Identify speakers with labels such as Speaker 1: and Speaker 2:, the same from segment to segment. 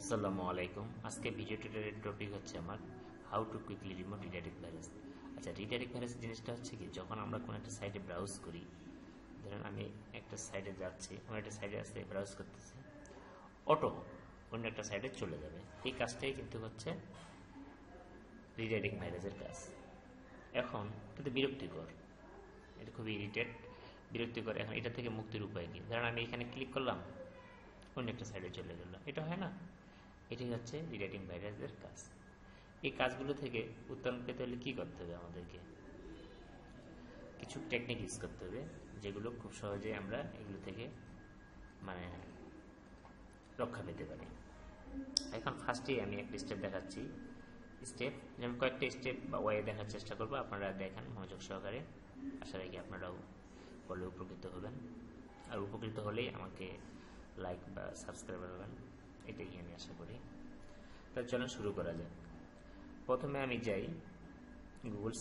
Speaker 1: আসসালামু আলাইকুম। আজকে ভিডিও টিউটোরিয়ালের টপিক হচ্ছে আমার how to quickly remove redirect virus. আচ্ছা, রিডাইরেক্ট ভাইরাস জিনিসটা হচ্ছে কি, যখন আমরা কোনো একটা সাইটে ব্রাউজ করি, ধরেন আমি একটা সাইটে যাচ্ছি, আমার একটা সাইটে আসতে ব্রাউজ করতেছি, অটো অন্য একটা সাইটে চলে যাবে। এই কাজটাই কিন্তু হচ্ছে রিডাইরেক্ট ভাইরাসের কাজ। এখন এটা তো বিরক্তিকর, এটা খুবই বিরক্তিকর। এখন এটা থেকে মুক্তির উপায় কি? ধরেন আমি এখানে ক্লিক করলাম, অন্য একটা সাইডে চলে গেল, এটা হয় না? এটাই হচ্ছে রিডাইরেক্টিং ভাইরাসের কাজ। এই কাজগুলো থেকে উত্তরণ পেতে হলে কী করতে হবে? আমাদেরকে কিছু টেকনিক ইউজ করতে হবে, যেগুলো খুব সহজে আমরা এগুলো থেকে রক্ষা পেতে পারি। এখন ফার্স্টেই আমি একটা স্টেপ দেখাচ্ছি। আমি কয়েকটা স্টেপ বা ওয়ে দেখার চেষ্টা করবো, আপনারা দেখেন মনোযোগ সহকারে। আশা রাখি আপনারাও বলে উপকৃত হবেন, আর উপকৃত হলেই আমাকে লাইক বা সাবস্ক্রাইব করবেন, এটাই আমি আশা করি। তো চলুন শুরু করা যাক। প্রথমে আমি যাই গুগল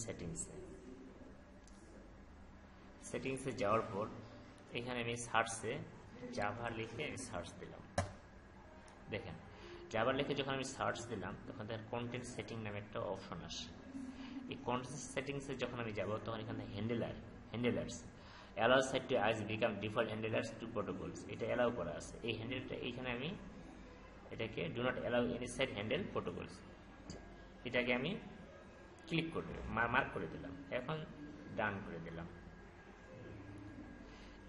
Speaker 1: সেটিংসে যাওয়ার পর এখানে আমি সার্চে জাভা লিখে আমি সার্চ দিলাম। দেখেন, জাভা লিখে যখন আমি সার্চ দিলাম, তখন তার কন্টেন্ট সেটিং নামে একটা অপশন আসে। এই কন্টেন্ট সেটিংসে যখন আমি যাব, তখন এখানে handlers allow site to ask become default handlers to protocols, এটা অ্যালাউ করা আছে। এই হ্যান্ডেলটা এইখানে আমি এটাকে do not allow any site handle protocols, এটাকে আমি ক্লিক করে মার্ক করে দিলাম। এখন ডান করে দিলাম।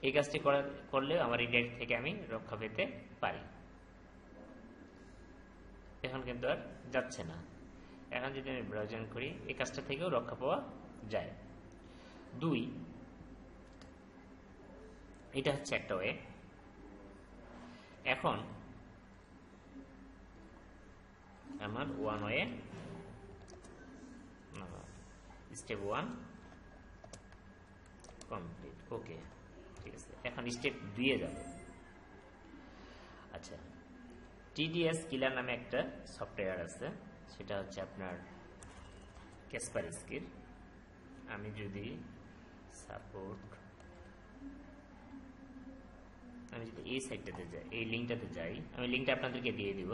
Speaker 1: এই কাজটি করলেও আমার রিডাইরেক্ট থেকে আমি রক্ষা পেতে পারি। এখন কিন্তু আর যাচ্ছে না। এখন যদি আমি ব্রাউজিং করি, এই কাজটা থেকেও রক্ষা পাওয়া যায়। 2, এটা হচ্ছে একটা ওয়ে। এখন আমার ওয়ান ওয়ে, স্টেপ 1 কমপ্লিট। ওকে, ঠিক আছে। এখন স্টেপ 2 এ যাব। আচ্ছা, টিডিএস কিলার নামে একটা সফটওয়্যার আছে, সেটা হচ্ছে আপনার কাসপারস্কির। আমি যদি এই সাইটটাতে যাই, এই লিঙ্কটাতে যাই, আমি লিঙ্কটা আপনাদেরকে দিয়ে দিব।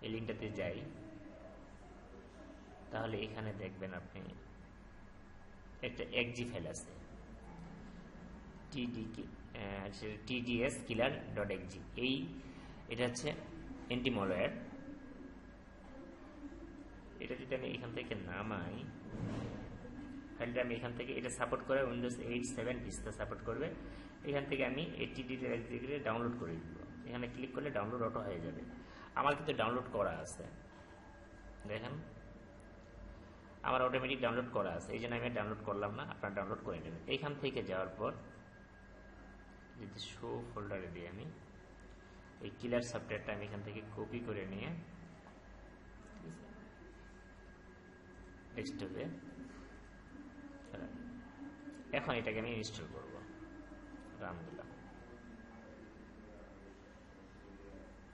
Speaker 1: এই লিঙ্কটাতে যাই, তাহলে এখানে দেখবেন আপনি একটা এক্সজি ফাইল আছে, tdskiller.exe। এটা হচ্ছে অ্যান্টি ম্যালওয়্যার। এটা যদি আমি এখান থেকে নামাই, ফাইলটা আমি এখান থেকে, এটা সাপোর্ট করে উইন্ডোজ 8, 7 ভিস্তা সাপোর্ট করবে। এখান থেকে আমি এই tdskiller ডাউনলোড করে দিব। এখানে ক্লিক করলে ডাউনলোড অটো হয়ে যাবে। আমার কিন্তু ডাউনলোড করা আছে, দেখেন আমার অটোমেটিক ডাউনলোড করা আছে, এই জন্য আমি ডাউনলোড করলাম না, আপনারা ডাউনলোড করে নেবেন। এইখান থেকে যাওয়ার পর যদি শো ফোল্ডারে দিই, আমি এই কিলার সফটওয়্যারটা আমি এখান থেকে কপি করে নিয়ে ডেস্কটপে, এখন এটাকে আমি ইনস্টল করব। রান দিলাম,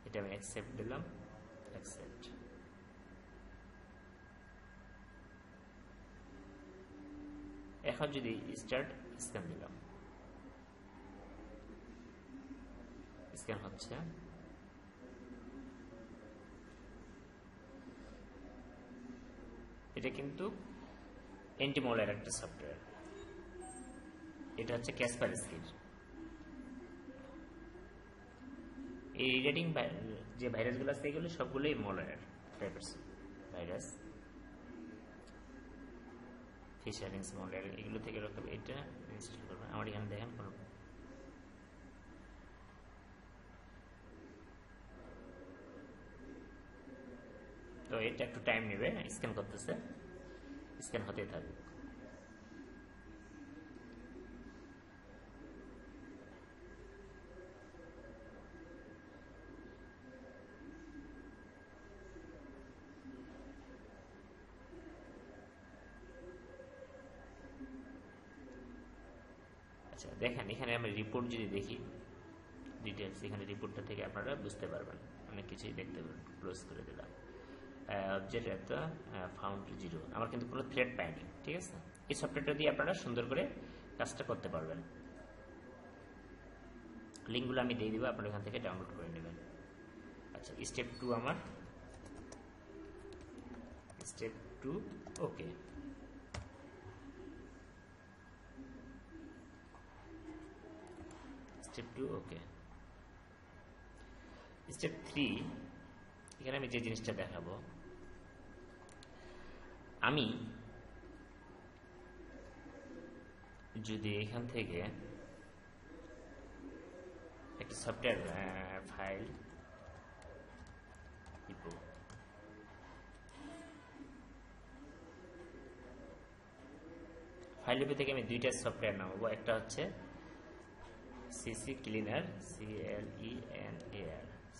Speaker 1: এটা আমি অ্যাকসেপ্ট দিলাম, অ্যাকসেপ্ট। এখন যদি স্টার্ট স্ক্যান দিলাম, স্ক্যান হচ্ছে। এটা কিন্তু অ্যান্টি ম্যালওয়্যার একটা সফটওয়্যার। এটা হচ্ছে কাসপারস্কির। এই রিডাইরেক্টিং যে ভাইরাসগুলো আছে, এগুলো সবগুলোই ম্যালওয়্যার টাইপের ভাইরাস। ফিশারিংস ম্যালওয়্যার, এগুলো থেকে এটা ইনস্টল করবেন। আমার এখানে দেখেন তো এটা একটু টাইম নেবে, স্ক্যান করতেছে, স্ক্যান হতে থাকবে। আচ্ছা, দেখেন এখানে আমরা রিপোর্ট যদি দেখি, ডিটেলস, এখানে রিপোর্টটা থেকে আপনারা বুঝতে পারবেন, অনেক কিছুই দেখতে পারবেন। ক্লোজ করে দিলাম। অবজেক্ট এত ফাউন্ড 0, আমার কিন্তু কোনো থ্রেড পাইনি। ঠিক আছে, এই সফটওয়্যারটা দিয়ে আপনারা সুন্দর করে কাজটা করতে পারবেন। লিঙ্কগুলো আমি দিয়ে দিব, আপনারা এখান থেকে ডাউনলোড করে নেবেন। আচ্ছা, স্টেপ 2 আমার স্টেপ 2 ওকে। স্টেপ 2 ওকে। স্টেপ 3 এখানে আমি যে জিনিসটা দেখাবো, আমি যদি এখান থেকে একটা সফটওয়্যার ফাইল দিব, ফাইল থেকে আমি দুইটা সফটওয়্যার নামাবো। একটা হচ্ছে CC cleaner, CLENAR,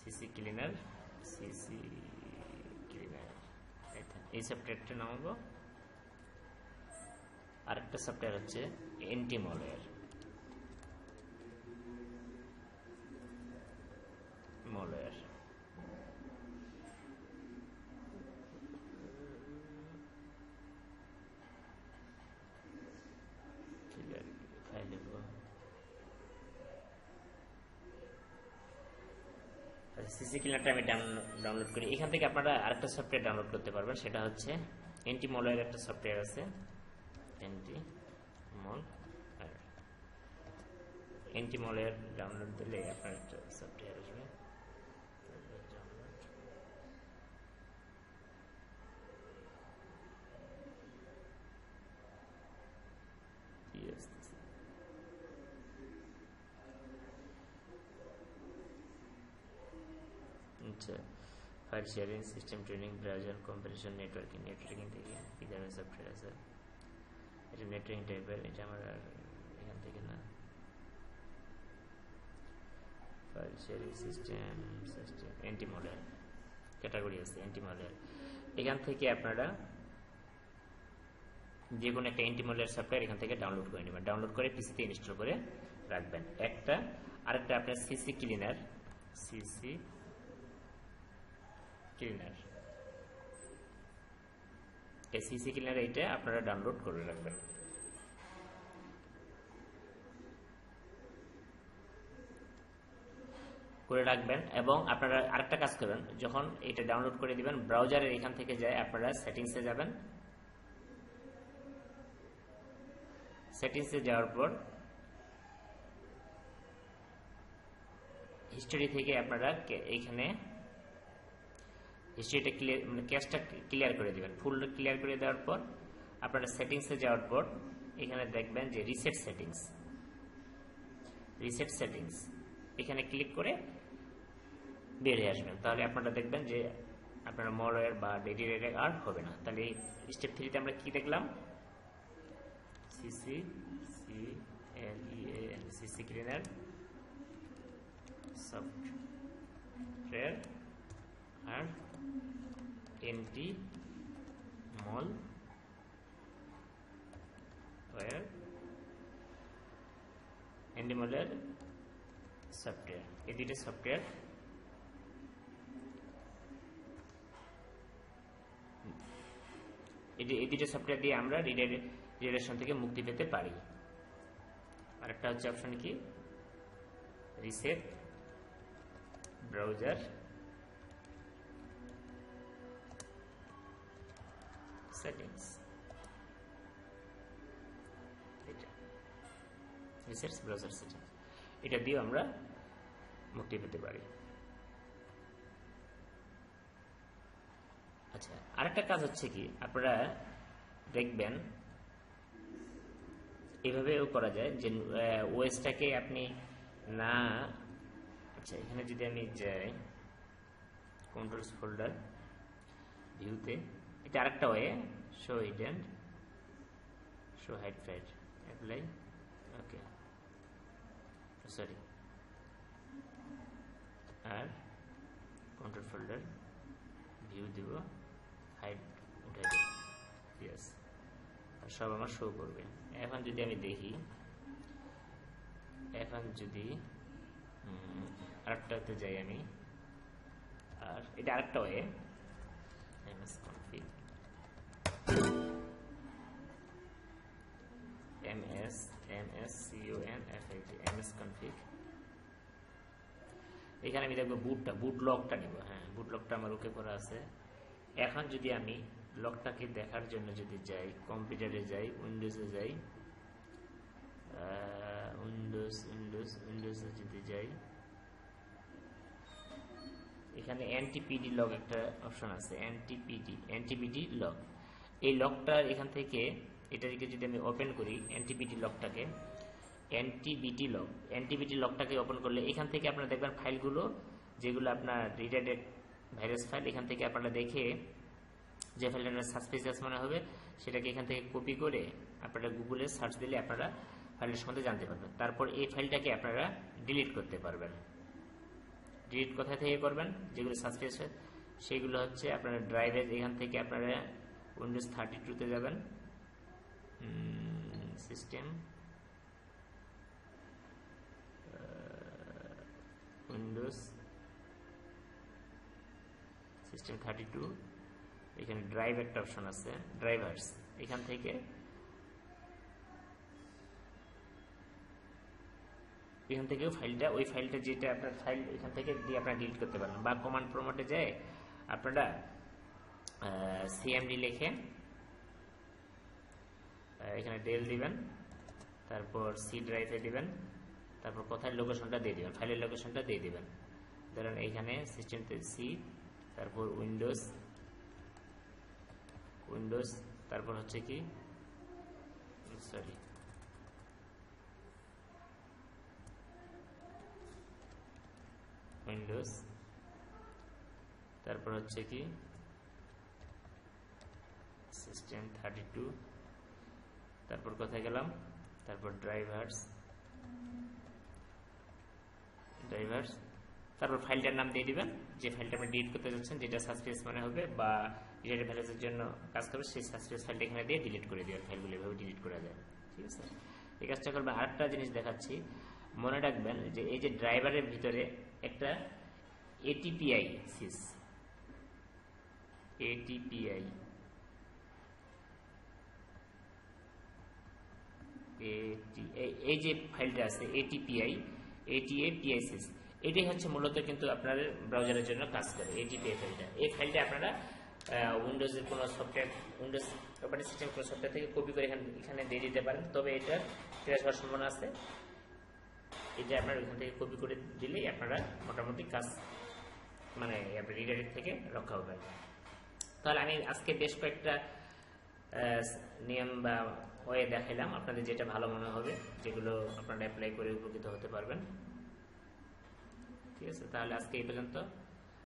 Speaker 1: CC cleaner, CC cleaner, এই সফটওয়্যারটা নামাবো। আরেকটা সফটওয়্যার হচ্ছে অ্যান্টি ম্যালওয়্যার। সিসি ক্লিনারটা আমি ডাউনলোড করি। এখান থেকে আপনারা আরেকটা সফটওয়্যার ডাউনলোড করতে পারবেন, সেটা হচ্ছে অ্যান্টি ম্যালওয়্যার একটা সফটওয়্যার আছে, অ্যান্টি ম্যালওয়্যার ডাউনলোড দিলে আপনার একটা সফটওয়্যার আসবে। File sharing, system training, browser comparison, networking থেকে কি ধরনের সফটওয়্যার আছে? এটা নেটওয়ার্কিং টাইপের, এটা আমার এখান থেকে না। File sharing system, anti malware category আছে, অ্যান্টি ম্যালওয়্যার। এখান থেকে আপনারা যে কোনো একটা অ্যান্টি ম্যালওয়্যার সফটওয়্যার এখান থেকে ডাউনলোড করে নেবেন, ডাউনলোড করে পিসিতে ইনস্টল করে রাখবেন। আরেকটা আপনার সিসি ক্লিনার, এই সিসি ক্লিনার এইটা আপনারা ডাউনলোড করে রাখবেন। এবং আপনারা আরেকটা কাজ করবেন, যখন এটা ডাউনলোড করে দিবেন ব্রাউজারের এখান থেকে যায় আপনারা সেটিংসে যাবেন। সেটিংসে যাওয়ার পর হিস্টোরি থেকে আপনারা এইখানে হিস্ট্রিটা ক্লিয়ার, মানে ক্যাশটা ক্লিয়ার করে দিবেন। ফুল ক্লিয়ার করে দেওয়ার পর আপনারা সেটিংসে যাওয়ার পর এখানে দেখবেন যে রিসেট সেটিংস, এখানে ক্লিক করে বের হয়ে আসবেন। তাহলে আপনারা দেখবেন যে আপনার ম্যালওয়্যার বা ডেটা রেট আর হবে না। তাহলে স্টেপ 3 আমরা কি দেখলাম? সিসি ক্লিনার সফটওয়্যার আর অ্যান্টি ম্যালওয়্যার সফটওয়্যার, এই দুইটা সফটওয়্যার দিয়ে আমরা রিডাইরেকশন থেকে মুক্তি পেতে পারি। আরেকটা হচ্ছে অপশন কি, রিসেট ব্রাউজার সেটিংস, এটা দিয়ে আমরা মুক্তি পেতে পারি। আচ্ছা, আরেকটা কাজ হচ্ছে কি, আপনারা দেখবেন এভাবেও করা যায় যে ওএসটাকে আপনি না, আচ্ছা এখানে যদি আমি যাই কন্ট্রোলস ফোল্ডার ভিউতে, এটা আরেকটা way, show hidden, show hide file, apply, okay sorry, আর কন্ট্রোল ফোল্ডার ভিউ দিব, হাইড উঠে দেব, ইয়েস, আর সব আমার শো করবে। এখন যদি আমি দেখি, এখন যদি আরেকটাতে যাই আমি, আর এটা আরেকটা ওয়ে, msconfig, msconfig, এখানে আমি দেখবো বুট লকটা নিব। হ্যাঁ, বুট লকটা আমার ওকে করা আছে। এখন যদি আমি লকটাকে দেখার জন্য যদি যাই, কম্পিউটারে যাই, উইন্ডোজে যাই, উইন্ডোজে যদি যাই, এখানে এনটিপিডি লক একটা অপশন আছে, এনটিপিডি লক। এই লকটা এখান থেকে এটাকে যদি আমি ওপেন করি, এনটিপিডি লকটাকে ওপেন করলে এখান থেকে আপনারা দেখবেন ফাইলগুলো যেগুলো আপনার রিডাইরেক্ট ভাইরাস ফাইল, এখান থেকে আপনারা দেখে যে ফাইলটা সাসপিসিয়াস মনে হবে সেটাকে এখান থেকে কপি করে আপনারা গুগলে সার্চ দিলে আপনারা ফাইলের সম্বন্ধে জানতে পারবেন। তারপর এই ফাইলটাকে আপনারা ডিলিট করতে পারবেন। ডিলিট কোথা থেকে করবেন? যেগুলো সাসপিসিয়াস সেগুলো হচ্ছে আপনারা ড্রাইভে, এখান থেকে আপনারা উইন্ডোজ 32-তে যাবেন, সিস্টেম, উইন্ডোজ সিস্টেম 32, এখানে ড্রাইভ একটা অপশন আছে, ড্রাইভার্স। এখান থেকে ফাইলটা, ওই ফাইলটা যেটা আপনার ফাইল, এখান থেকে দিয়ে আপনারা ডিলিট করতে পারেন। বা কমান্ড প্রম্পটে যায় আপনারা সিএমডি লিখে এখানে ডেল দিবেন, তারপর সি ড্রাইভে দিবেন, তারপর কোথায় লোকেশনটা দিয়ে দিবেন, ফাইলের লোকেশনটা দিয়ে দিবেন। ধরেন এইখানে সিস্টেমতে সি, তারপর উইন্ডোজ, তারপর হচ্ছে কি উইন্ডোজ, তারপর হচ্ছে কি সিস্টেম 32, তারপর কোথায় গেলাম, তারপর ড্রাইভার্স, তারপর ফাইলটার নাম দিয়ে দিবেন, যে ফাইলটা আপনি ডিলিট করতে যাচ্ছেন, যেটা সাসপিসিয়াস মনে হবে বা রিডাইরেক্ট ভাইরাসের জন্য কাজ করবে, সেই সাসপিসিয়াস ফাইলটা এখানে দিয়ে ডিলিট করে দিবেন। ফাইলগুলো এভাবে ডিলিট করা যায়, ঠিক আছে? এই কাজটা করবেন। আরেকটা জিনিস দেখাচ্ছি, মনে রাখবেন যে এই যে ড্রাইভারের ভিতরে একটা এটিপিআই সিস, এই যে ফাইলটা আছে ATAPISys, এটাই হচ্ছে মূলত কিন্তু আপনার ব্রাউজারের জন্য কাজ করে। ATPI ফাইলটা, এই ফাইলটা আপনারা উইন্ডোজের কোনো সফটওয়্যার, উইন্ডোজ অপারেটিং সিস্টেম কোনো সফটওয়্যার থেকে কপি করে এখানে দিয়ে দিতে পারেন, তবে এটা ক্র্যাশ হওয়ার সম্ভাবনা আছে। এটা আপনারা এখান থেকে কপি করে দিলেই আপনারা মোটামুটি কাজ, মানে আপনার রিডাইরেক্ট থেকে রক্ষা হবে। তাহলে আমি আজকে বেশ কয়েকটা নিয়ম বা ওয়ে দেখাইলাম, আপনাদের যেটা ভালো মনে হবে, যেগুলো আপনারা অ্যাপ্লাই করে উপকৃত হতে পারবেন, ঠিক আছে? তাহলে আজকে এই পর্যন্ত।